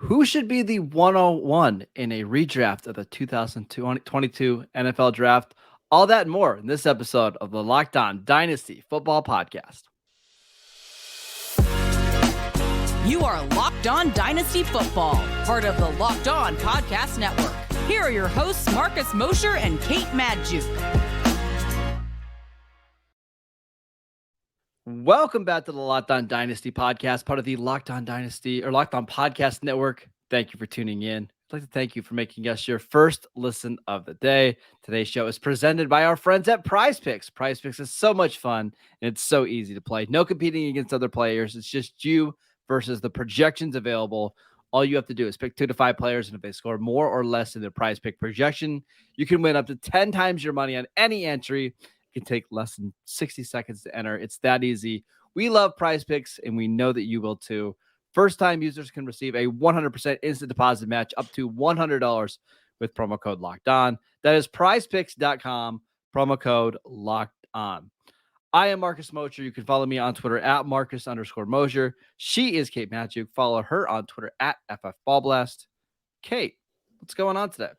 Who should be the 101 in a redraft of the 2022 NFL Draft? All that and more in this episode of the Locked On Dynasty Football Podcast. You are Locked On Dynasty Football, part of the Locked On Podcast Network. Here are your hosts, Mosher and Kate Magdziuk. Welcome back to the Locked On Dynasty Podcast, part of the Locked On Dynasty or Locked On Podcast Network. Thank you for tuning in. I'd like to thank you for making us your first listen of the day. Today's show is presented by our friends at Prize Picks. Prize Picks is so much fun and it's so easy to play. No competing against other players. It's just you versus the projections available. All you have to do is pick 2 to 5 players, and if they score more or less than their Prize Pick projection, you can win up to 10 times your money on any entry. It can take less than 60 seconds to enter. It's that easy. We love Prize Picks, and we know that you will too. First-time users can receive a 100% instant deposit match up to $100 with promo code Locked On. That is prizepicks.com, promo code Locked On. I am Marcus Mosher. You can follow me on Twitter at Marcus_Mosher. She is Kate Magdziuk. Follow her on Twitter at FFBallblast. Kate, what's going on today?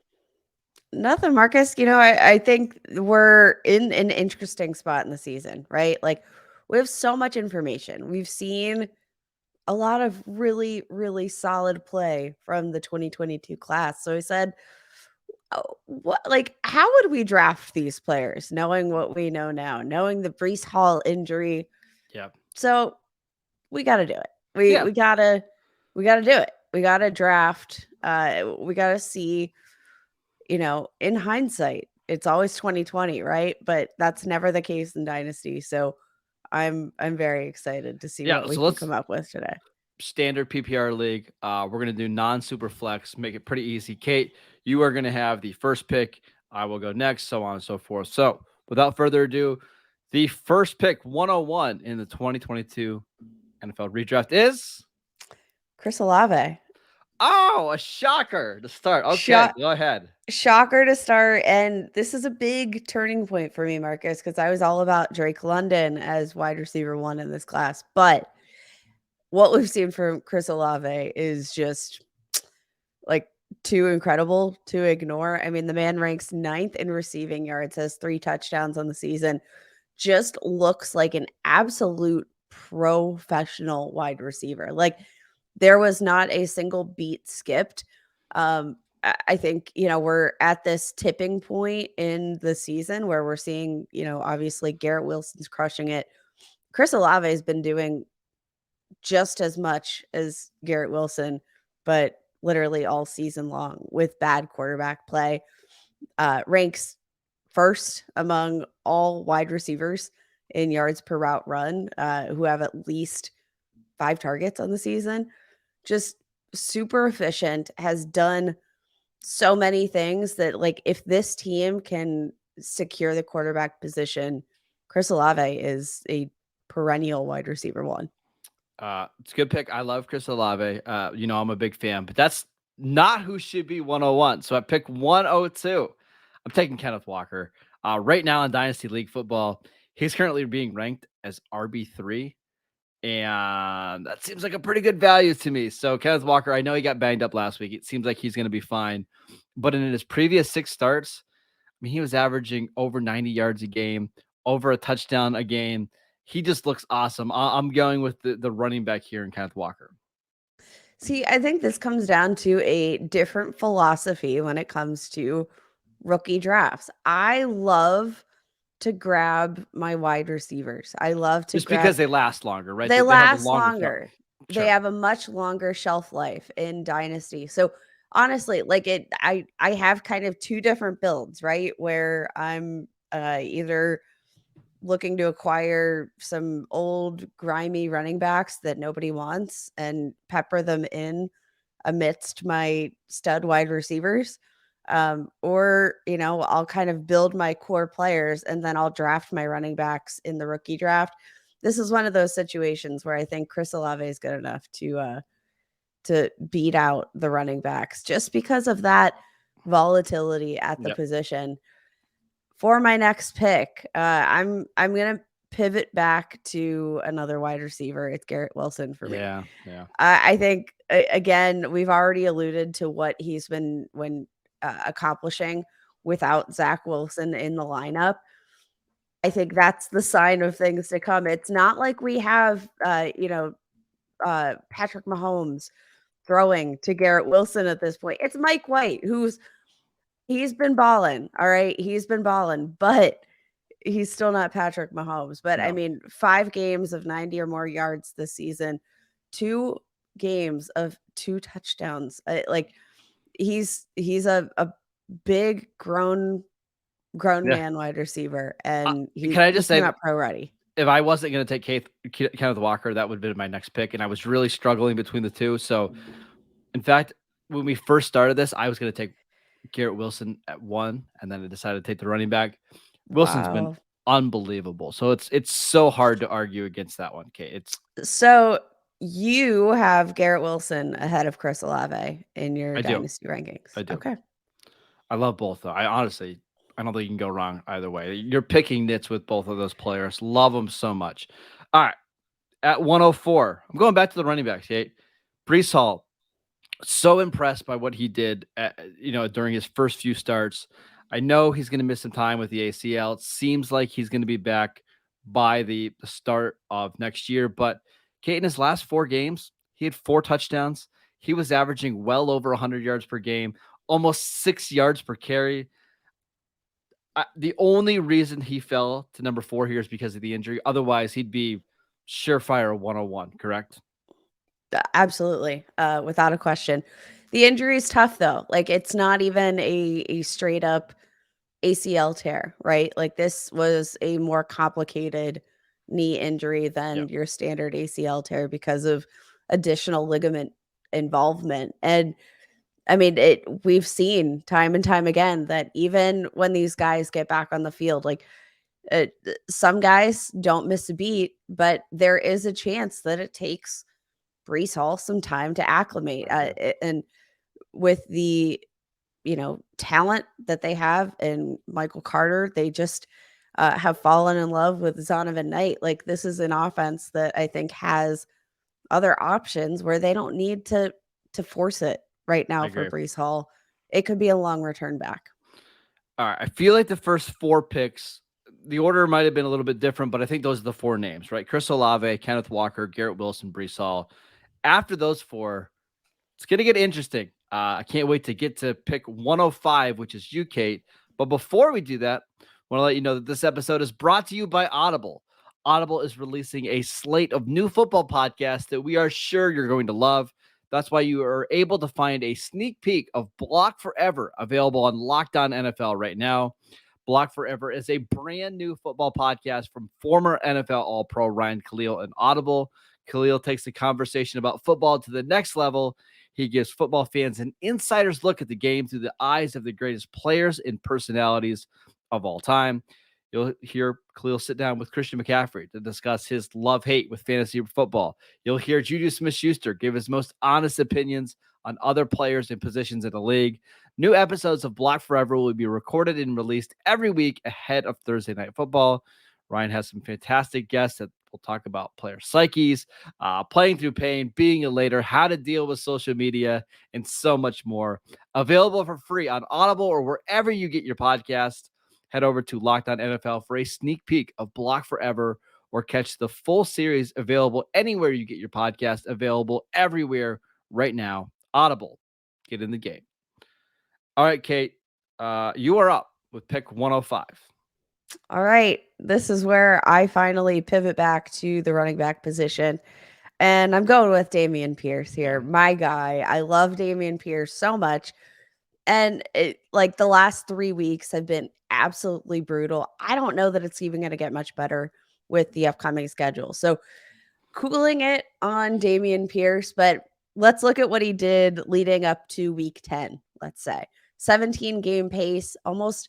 Nothing, Marcus. I think we're in an interesting spot in the season, right? Like, we have so much information. We've seen a lot of really, really solid play from the 2022 class. So I said, how would we draft these players, knowing what we know now, knowing the Breece Hall injury? Yeah. So we got to do it. We gotta do it. We gotta draft. We gotta see. In hindsight, it's always 2020, right? But that's never the case in Dynasty. So I'm very excited to see what we can come up with today. Standard PPR league. We're going to do non-super flex, make it pretty easy. Kate, you are going to have the first pick. I will go next, so on and so forth. So without further ado, the first pick, 101 in the 2022 NFL redraft is Chris Olave. Oh, a shocker to start. Okay, go ahead. Shocker to start. And this is a big turning point for me, Marcus, because I was all about Drake London as wide receiver 1 in this class. But what we've seen from Chris Olave is just like too incredible to ignore. I mean, the man ranks 9th in receiving yards, has 3 touchdowns on the season, just looks like an absolute professional wide receiver. Like, there was not a single beat skipped. I think, we're at this tipping point in the season where we're seeing, obviously Garrett Wilson's crushing it. Chris Olave has been doing just as much as Garrett Wilson, but literally all season long with bad quarterback play. Ranks first among all wide receivers in yards per route run, who have at least 5 targets on the season. Just super efficient, has done so many things that, like, if this team can secure the quarterback position, Chris Olave is a perennial wide receiver 1. It's a good pick. I love Chris Olave. I'm a big fan, but that's not who should be 101. So I pick 102. I'm taking Kenneth Walker. Right now in Dynasty League football, he's currently being ranked as RB3. And that seems like a pretty good value to me. So Kenneth Walker, I know he got banged up last week. It seems like he's going to be fine. But in his previous 6 starts, he was averaging over 90 yards a game, over a touchdown a game. He just looks awesome. I'm going with the running back here in Kenneth Walker. See, I think this comes down to a different philosophy when it comes to rookie drafts. I love to grab my wide receivers. I love to because they last longer, right? They last longer. Sure. They have a much longer shelf life in Dynasty. So honestly, I have kind of 2 different builds, right? Where I'm either looking to acquire some old grimy running backs that nobody wants and pepper them in amidst my stud wide receivers. Or, I'll kind of build my core players and then I'll draft my running backs in the rookie draft. This is one of those situations where I think Chris Olave is good enough to beat out the running backs just because of that volatility at the position. For my next pick, I'm going to pivot back to another wide receiver, it's Garrett Wilson for me. Yeah. I think again, we've already alluded to what he's been accomplishing without Zach Wilson in the lineup. I think that's the sign of things to come. It's not like we have, Patrick Mahomes throwing to Garrett Wilson at this point. It's Mike White, he's been balling. All right. He's been balling, but he's still not Patrick Mahomes. But I No. mean, 5 games of 90 or more yards this season, 2 games of 2 touchdowns. Like he's a big grown Yeah. man wide receiver, and Can I just say, not pro ready. if I wasn't going to take Kenneth Walker, that would have been my next pick, and I was really struggling between the two. So, in fact, when we first started this, I was going to take Garrett Wilson at 1, and then I decided to take the running back. Wilson's been unbelievable. So it's so hard to argue against that one, Kate. So you have Garrett Wilson ahead of Chris Olave in your dynasty rankings. I do. Okay. I love both, though. I don't think you can go wrong either way. You're picking nits with both of those players. Love them so much. All right. At 104, I'm going back to the running backs, Kate. Breece Hall, so impressed by what he did during his first few starts. I know he's going to miss some time with the ACL. It seems like he's going to be back by the start of next year. But Kate, in his last 4 games, he had 4 touchdowns. He was averaging well over 100 yards per game, almost 6 yards per carry. The only reason he fell to number 4 here is because of the injury. Otherwise, he'd be surefire 101, correct? Absolutely. Without a question. The injury is tough, though. Like, it's not even a straight up ACL tear, right? Like, this was a more complicated knee injury than your standard ACL tear because of additional ligament involvement. And I mean, we've seen time and time again that even when these guys get back on the field, like some guys don't miss a beat, but there is a chance that it takes Breece Hall some time to acclimate. And with the, talent that they have in Michael Carter, they just have fallen in love with Zonovan Knight. Like, this is an offense that I think has other options where they don't need to force it right now for Breece Hall. It could be a long return back. All right. I feel like the first 4 picks, the order might have been a little bit different, but I think those are the 4 names, right? Chris Olave, Kenneth Walker, Garrett Wilson, Breece Hall. After those 4, it's going to get interesting. I can't wait to get to pick 105, which is you, Kate. But before we do that, I want to let you know that this episode is brought to you by Audible. Audible is releasing a slate of new football podcasts that we are sure you're going to love. That's why you are able to find a sneak peek of Block Forever available on Locked On NFL right now. Block Forever is a brand new football podcast from former NFL All-Pro Ryan Khalil and Audible. Khalil takes the conversation about football to the next level. He gives football fans an insider's look at the game through the eyes of the greatest players and personalities of all time. You'll hear Khalil sit down with Christian McCaffrey to discuss his love-hate with fantasy football. You'll hear Juju Smith-Schuster give his most honest opinions on other players and positions in the league. New episodes of Block Forever will be recorded and released every week ahead of Thursday Night Football. Ryan has some fantastic guests that will talk about player psyches, playing through pain, being a later, how to deal with social media, and so much more. Available for free on Audible or wherever you get your podcast. Head over to Locked On NFL for a sneak peek of Block Forever, or catch the full series available anywhere you get your podcast, available everywhere right now. Audible, get in the game. All right, Kate, you are up with pick 105. All right. This is where I finally pivot back to the running back position. And I'm going with Dameon Pierce here. My guy. I love Dameon Pierce so much. And the last 3 weeks have been absolutely brutal. I don't know that it's even going to get much better with the upcoming schedule. So cooling it on Dameon Pierce, but let's look at what he did leading up to week 10, let's say. 17 game pace, almost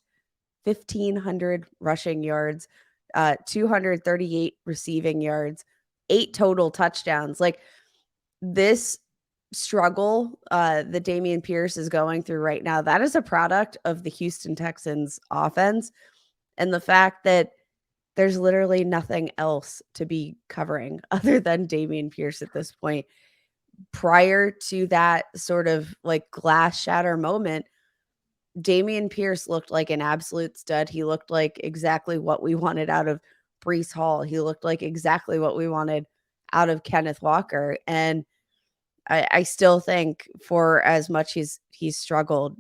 1,500 rushing yards, 238 receiving yards, 8 total touchdowns. Like, this struggle that Dameon Pierce is going through right now, that is a product of the Houston Texans offense and the fact that there's literally nothing else to be covering other than Dameon Pierce at this point. Prior to that sort of like glass shatter moment, Dameon Pierce looked like an absolute stud. He looked like exactly what we wanted out of Breece Hall. He looked like exactly what we wanted out of Kenneth Walker. And I still think for as much he's struggled,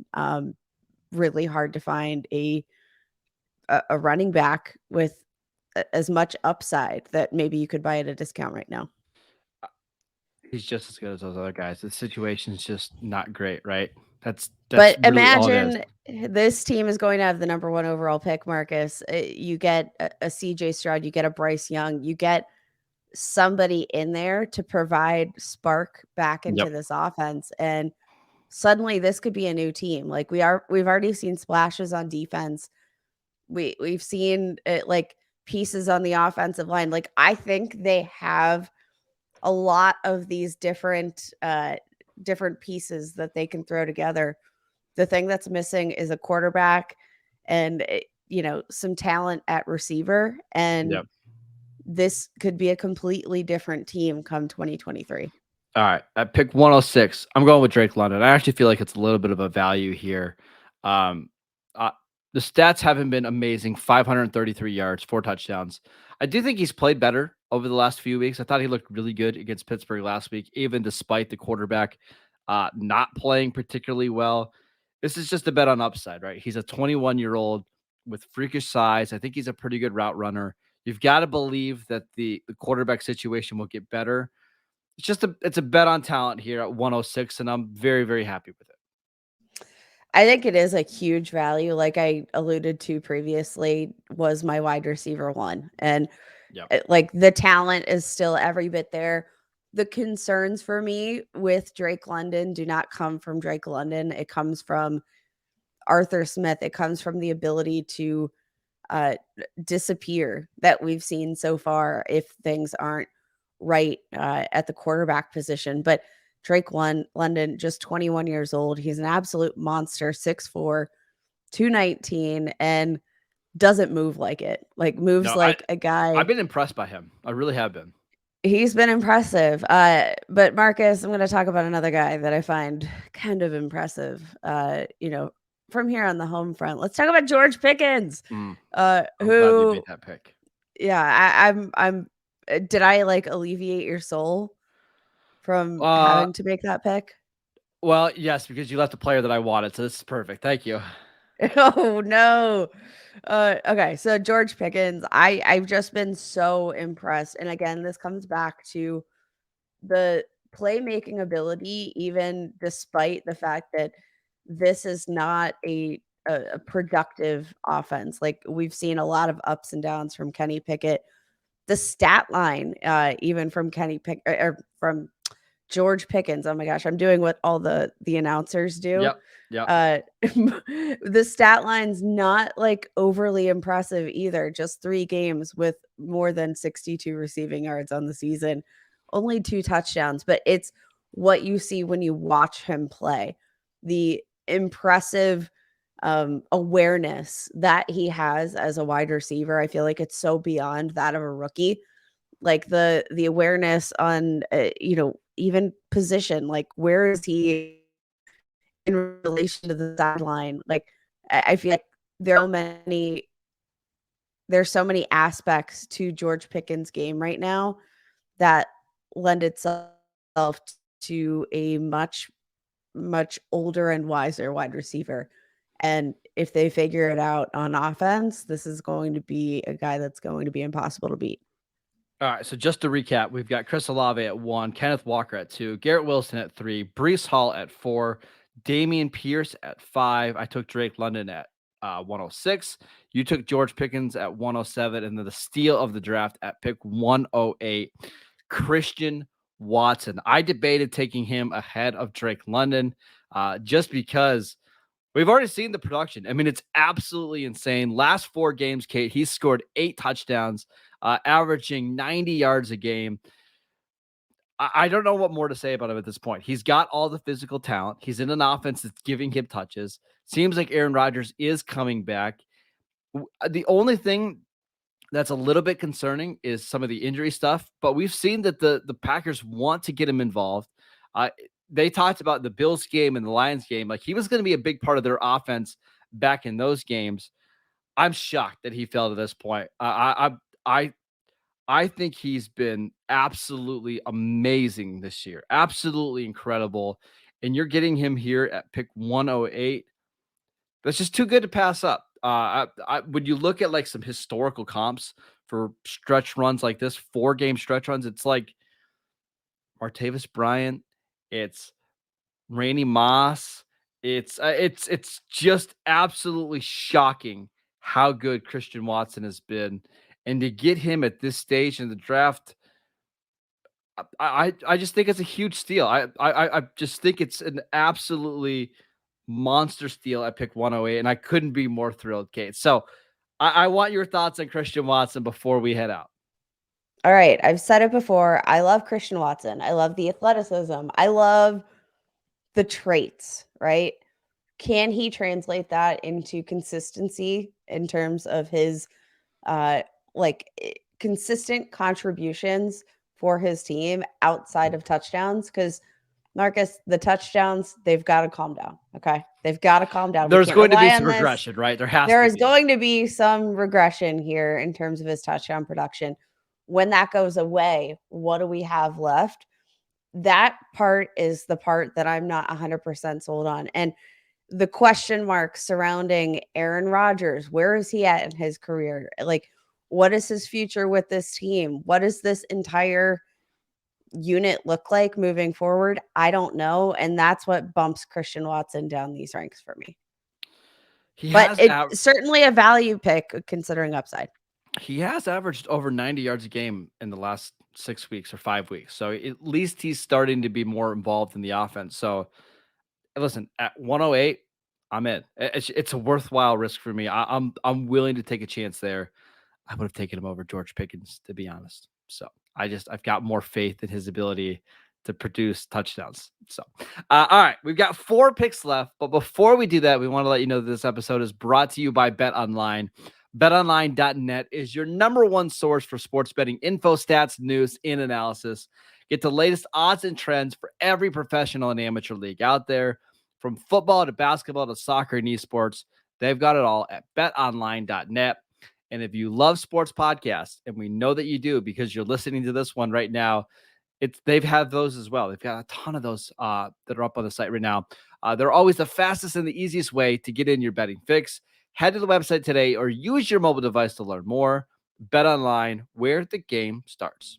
really hard to find a running back with as much upside that maybe you could buy at a discount right now. He's just as good as those other guys. The situation's just not great, right? That's But really all it is. imagine this team is going to have the number 1 overall pick, Marcus. You get a CJ Stroud, you get a Bryce Young, you get somebody in there to provide spark back into Yep. this offense. And suddenly this could be a new team. Like we've already seen splashes on defense. We've seen it, like pieces on the offensive line. Like I think they have a lot of these different pieces that they can throw together. The thing that's missing is a quarterback and some talent at receiver, and Yep. this could be a completely different team come 2023. All right. At pick 106, I'm going with Drake London. I actually feel like it's a little bit of a value here. Um, the stats haven't been amazing. 533 yards, 4 touchdowns. I do think he's played better over the last few weeks. I thought he looked really good against Pittsburgh last week, even despite the quarterback not playing particularly well. This is just a bet on upside, right? He's a 21-year-old with freakish size. I think he's a pretty good route runner. You've got to believe that the quarterback situation will get better. It's a bet on talent here at 106, and I'm very, very happy with it. I think it is a huge value. Like I alluded to previously, was my wide receiver 1. And Yep. like the talent is still every bit there. The concerns for me with Drake London do not come from Drake London. It comes from Arthur Smith. It comes from the ability to disappear that we've seen so far if things aren't right at the quarterback position. But Drake London, just 21 years old. He's an absolute monster, 6'4", 219, and doesn't move like it. Like moves No, like a guy. I've been impressed by him. I really have been. He's been impressive. But Marcus, I'm going to talk about another guy that I find kind of impressive. From here on the home front, let's talk about George Pickens. I'm glad you made that pick. Yeah, I'm. Did I like alleviate your soul from having to make that pick? Well, yes, because you left a player that I wanted, so this is perfect. Thank you. Oh no. Okay, so George Pickens, I've just been so impressed. And again, this comes back to the playmaking ability, even despite the fact that this is not a productive offense. Like we've seen a lot of ups and downs from Kenny Pickett. The stat line, even from Kenny Pick or from George Pickens. Oh my gosh, I'm doing what all the announcers do. Yep. The stat line's not like overly impressive either. Just 3 games with more than 62 receiving yards on the season, only 2 touchdowns, but it's what you see when you watch him play. The impressive awareness that he has as a wide receiver. I feel like it's so beyond that of a rookie. Like the awareness on even position, like where is he in relation to the sideline? Like I feel like there's so many aspects to George Pickens' game right now that lend itself to a much older and wiser wide receiver. And if they figure it out on offense, this is going to be a guy that's going to be impossible to beat. All right, so just to recap, we've got Chris Olave at 1, Kenneth Walker at 2, Garrett Wilson at 3, Breece Hall at 4, Dameon Pierce at 5. I took Drake London at 106. You took George Pickens at 107, and then the steal of the draft at pick 108, Christian Watson. I debated taking him ahead of Drake London just because we've already seen the production. I mean, it's absolutely insane. Last 4 games, Kate, he's scored 8 touchdowns, averaging 90 yards a game. I don't know what more to say about him at this point. He's got all the physical talent. He's in an offense that's giving him touches. Seems like Aaron Rodgers is coming back. The only thing that's a little bit concerning is some of the injury stuff, but we've seen that the Packers want to get him involved. Uh, they talked about the Bills game and the Lions game, like he was going to be a big part of their offense back in those games. I'm shocked that he fell to this point. I think he's been absolutely amazing this year, absolutely incredible. And you're getting him here at pick 108. That's just too good to pass up. When you look at like some historical comps for stretch runs like this, 4-game stretch runs, it's like Martavis Bryant, it's Randy Moss, it's just absolutely shocking how good Christian Watson has been, and to get him at this stage in the draft, I just think it's a huge steal. I just think it's an absolutely monster steal at pick 108, and I couldn't be more thrilled, Kate. So I want your thoughts on Christian Watson before we head out. All right. I've said it before. I love Christian Watson. I love the athleticism. I love the traits, right? Can he translate that into consistency in terms of his uh consistent contributions for his team outside of touchdowns? Because Marcus, the touchdowns, they've got to calm down. Okay. They've got to calm down. There's going to be some regression, right? There is going to be some regression here in terms of his touchdown production. When that goes away, what do we have left? That part is the part that I'm not 100% sold on. And the question marks surrounding Aaron Rodgers, where is he at in his career? Like, what is his future with this team? What does this entire unit look like moving forward? I don't know. And that's what bumps Christian Watson down these ranks for me. But it's certainly a value pick considering upside. He has averaged over 90 yards a game in the last 6 weeks or 5 weeks. So at least he's starting to be more involved in the offense. So listen, at 108, I'm in. It's a worthwhile risk for me. I'm willing to take a chance there. I would have taken him over George Pickens, to be honest. So I've got more faith in his ability to produce touchdowns. So, all right, we've got 4 picks left. But before we do that, we want to let you know that this episode is brought to you by Bet Online. BetOnline.net is your number one source for sports betting info, stats, news, and analysis. Get the latest odds and trends for every professional and amateur league out there. From football to basketball to soccer and esports, they've got it all at betonline.net. And if you love sports podcasts, and we know that you do because you're listening to this one right now, they've had those as well. They've got a ton of those that are up on the site right now. They're always the fastest and the easiest way to get in your betting fix. Head to the website today or use your mobile device to learn more. Bet Online, where the game starts.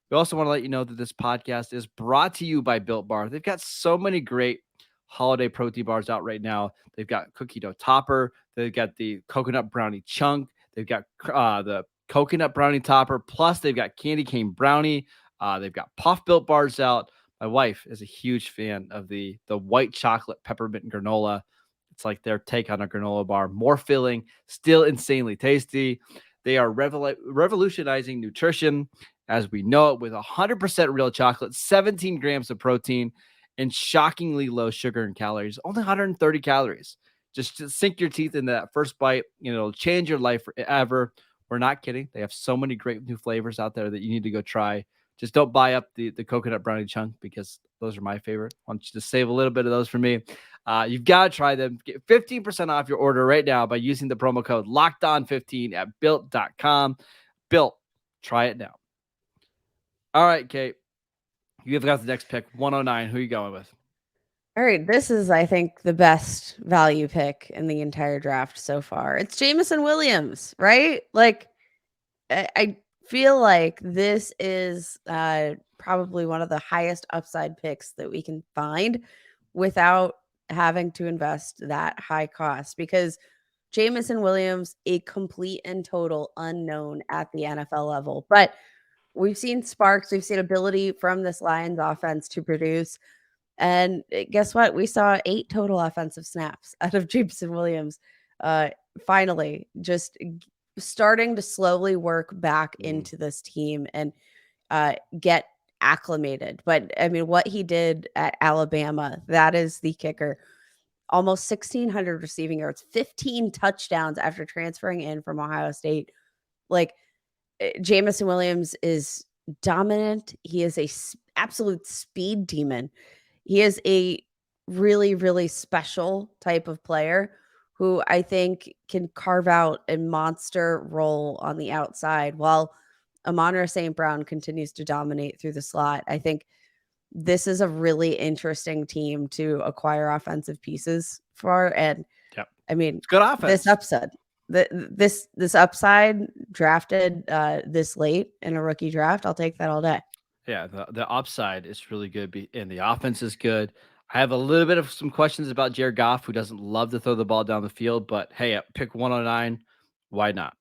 We also want to let you know that this podcast is brought to you by Built Bar. They've got so many great holiday protein bars out right now. They've got cookie dough topper. They've got the coconut brownie chunk. They've got the coconut brownie topper. Plus, they've got candy cane brownie. They've got puff Built bars out. My wife is a huge fan of the white chocolate peppermint granola. It's like their take on a granola bar. More filling, still insanely tasty. They are revolutionizing nutrition as we know it with 100% real chocolate, 17 grams of protein, and shockingly low sugar and calories, only 130 calories. Just to sink your teeth in that first bite, it'll change your life forever. We're not kidding. They have so many great new flavors out there that you need to go try. Just don't buy up the coconut brownie chunk because those are my favorite. Why don't you just save a little bit of those for me? You've got to try them. Get 15% off your order right now by using the promo code LOCKEDON15 at Built.com. Built. Try it now. All right, Kate. You have got the next pick, 109. Who are you going with? All right. This is, I think, the best value pick in the entire draft so far. It's Jameson Williams, right? Like, I feel like this is probably one of the highest upside picks that we can find without having to invest that high cost, because Jameson Williams, a complete and total unknown at the NFL level. But we've seen sparks, we've seen ability from this Lions offense to produce. And guess what? We saw 8 total offensive snaps out of Jameson Williams. Finally, just starting to slowly work back into this team and get acclimated. But I mean, what he did at Alabama, that is the kicker. Almost 1,600 receiving yards, 15 touchdowns after transferring in from Ohio State. Like Jamison Williams is dominant. He is a absolute speed demon. He is a really, really special type of player who I think can carve out a monster role on the outside while Amon-Ra St. Brown continues to dominate through the slot. I think this is a really interesting team to acquire offensive pieces for. And Yep. I mean, It's good offense. this upside drafted this late in a rookie draft, I'll take that all day. Yeah, the upside is really good, and the offense is good. I have a little bit of some questions about Jared Goff, who doesn't love to throw the ball down the field, but hey, at pick 109, why not?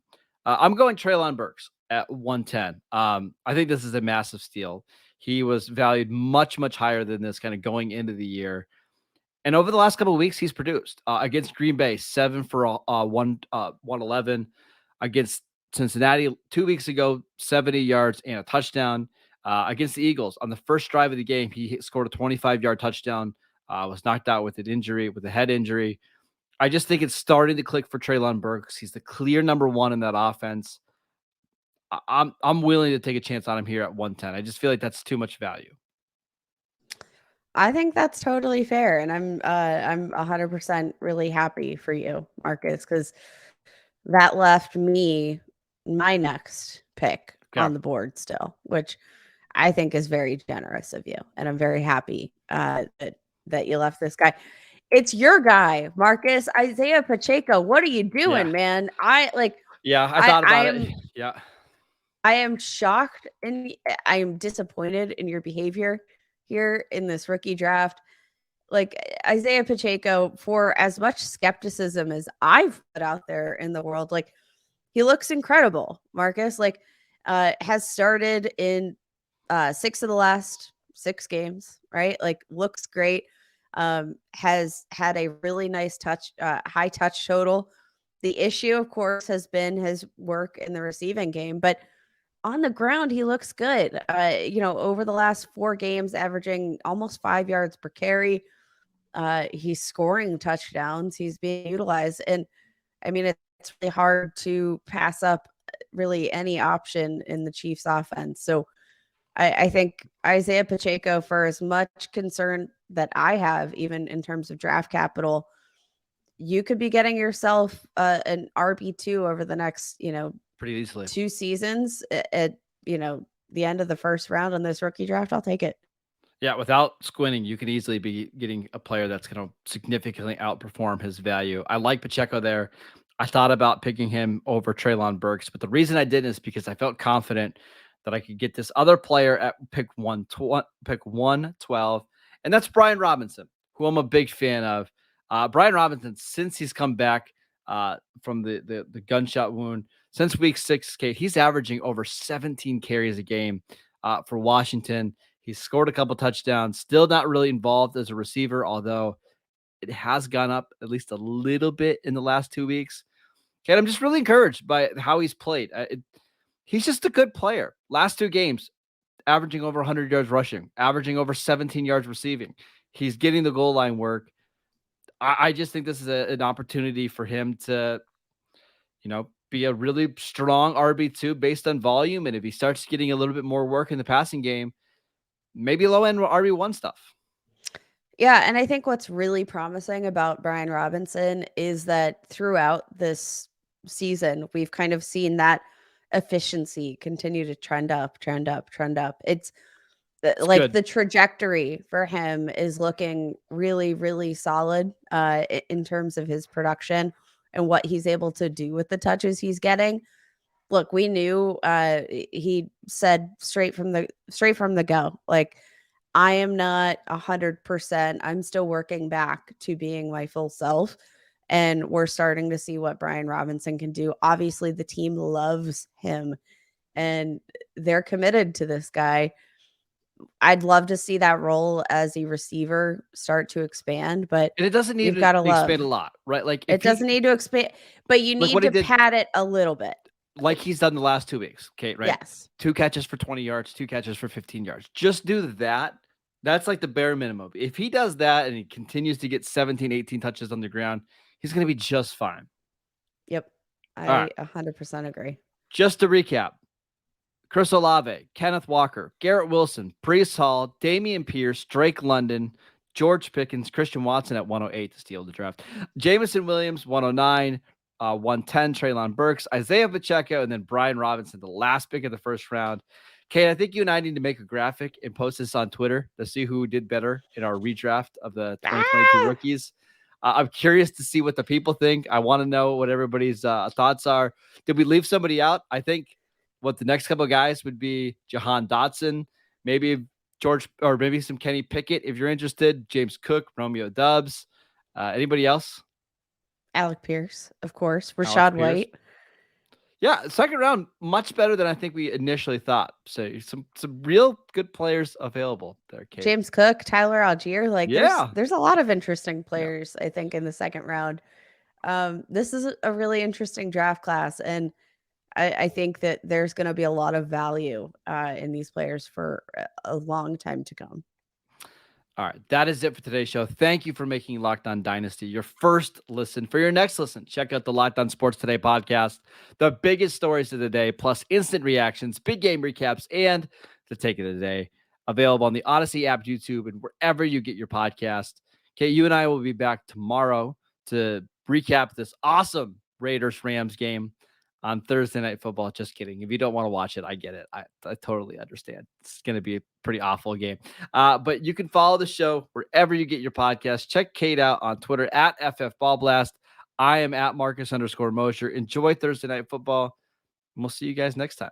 I'm going Treylon Burks at 110. I think this is a massive steal. He was valued much, much higher than this kind of going into the year. And over the last couple of weeks, he's produced against Green Bay, 7 for 111. Against Cincinnati 2 weeks ago, 70 yards and a touchdown. Against the Eagles, on the first drive of the game, he scored a 25-yard touchdown, was knocked out with a head injury. I just think it's starting to click for Treylon Burks. He's the clear number one in that offense. I'm willing to take a chance on him here at 110. I just feel like that's too much value. I think that's totally fair, and I'm 100% really happy for you, Marcus, because that left me my next pick on the board still, which I think is very generous of you, and I'm very happy that you left this guy. It's your guy, Marcus. Isaiah Pacheco. What are you doing, man? I thought about it. Yeah. I am shocked and I am disappointed in your behavior here in this rookie draft. Like Isaiah Pacheco, for as much skepticism as I've put out there in the world, like he looks incredible, Marcus. Like has started in 6 of the last 6 games, right? Like looks great. Has had a really nice high touch total. The issue, of course, has been his work in the receiving game, but on the ground, he looks good. Over the last 4 games, averaging almost 5 yards per carry. He's scoring touchdowns. He's being utilized. And I mean, it's really hard to pass up really any option in the Chiefs offense. So I think Isaiah Pacheco, for as much concern that I have, even in terms of draft capital, you could be getting yourself an RB2 over the next, pretty easily 2 seasons at the end of the first round on this rookie draft. I'll take it. Yeah, without squinting, you can easily be getting a player that's going to significantly outperform his value. I like Pacheco there. I thought about picking him over Treylon Burks, but the reason I didn't is because I felt confident that I could get this other player at pick 112, and that's Brian Robinson, who I'm a big fan of. Brian Robinson, since he's come back from the gunshot wound, since week 6, Kate, he's averaging over 17 carries a game for Washington. He's scored a couple touchdowns, still not really involved as a receiver, although it has gone up at least a little bit in the last 2 weeks. And I'm just really encouraged by how he's played. He's just a good player. Last 2 games, averaging over 100 yards rushing, averaging over 17 yards receiving. He's getting the goal line work. I just think this is an opportunity for him to, be a really strong RB2 based on volume. And if he starts getting a little bit more work in the passing game, maybe low-end RB1 stuff. Yeah, and I think what's really promising about Brian Robinson is that throughout this season, we've kind of seen that efficiency continue to trend up. It's like good. The trajectory for him is looking really, really solid in terms of his production and what he's able to do with the touches he's getting. Look, we knew he said straight from the go, like, I am not 100%. I'm still working back to being my full self. And we're starting to see what Brian Robinson can do. Obviously, the team loves him and they're committed to this guy. I'd love to see that role as a receiver start to expand, but and it doesn't need to expand a lot, right? Like it doesn't need to expand, but you need to pad it a little bit. Like he's done the last 2 weeks, Kate, right? Yes. 2 catches for 20 yards, 2 catches for 15 yards. Just do that. That's like the bare minimum. If he does that and he continues to get 17, 18 touches on the ground, he's going to be just fine. Yep. I 100% agree. Just to recap, Chris Olave, Kenneth Walker, Garrett Wilson, Breece Hall, Damian Pierce, Drake London, George Pickens, Christian Watson at 108 to steal the draft, Jameson Williams, 109, 110, Treylon Burks, Isaiah Pacheco, and then Brian Robinson, the last pick of the first round. Kate, I think you and I need to make a graphic and post this on Twitter to see who did better in our redraft of the 2022 rookies. I'm curious to see what the people think. I want to know what everybody's thoughts are. Did we leave somebody out? I think what the next couple of guys would be Jahan Dotson, maybe George, or maybe some Kenny Pickett if you're interested, James Cook, Romeo Doubs. Anybody else? Alec Pierce, of course. Rashad White. Yeah, second round, much better than I think we initially thought. So some real good players available there, Kate. James Cook, Tyler Algier. Like, there's a lot of interesting players, I think, in the second round. This is a really interesting draft class, and I think that there's going to be a lot of value in these players for a long time to come. All right, that is it for today's show. Thank you for making Locked On Dynasty your first listen. For your next listen, check out the Locked On Sports Today podcast, the biggest stories of the day, plus instant reactions, big game recaps, and the take of the day. Available on the Odyssey app, YouTube, and wherever you get your podcast. Okay, you and I will be back tomorrow to recap this awesome Raiders-Rams game on Thursday Night Football. Just kidding. If you don't want to watch it, I get it. I totally understand. It's going to be a pretty awful game. But you can follow the show wherever you get your podcast. Check Kate out on Twitter at FFBallBlast. I am at Marcus_Mosher. Enjoy Thursday Night Football. And we'll see you guys next time.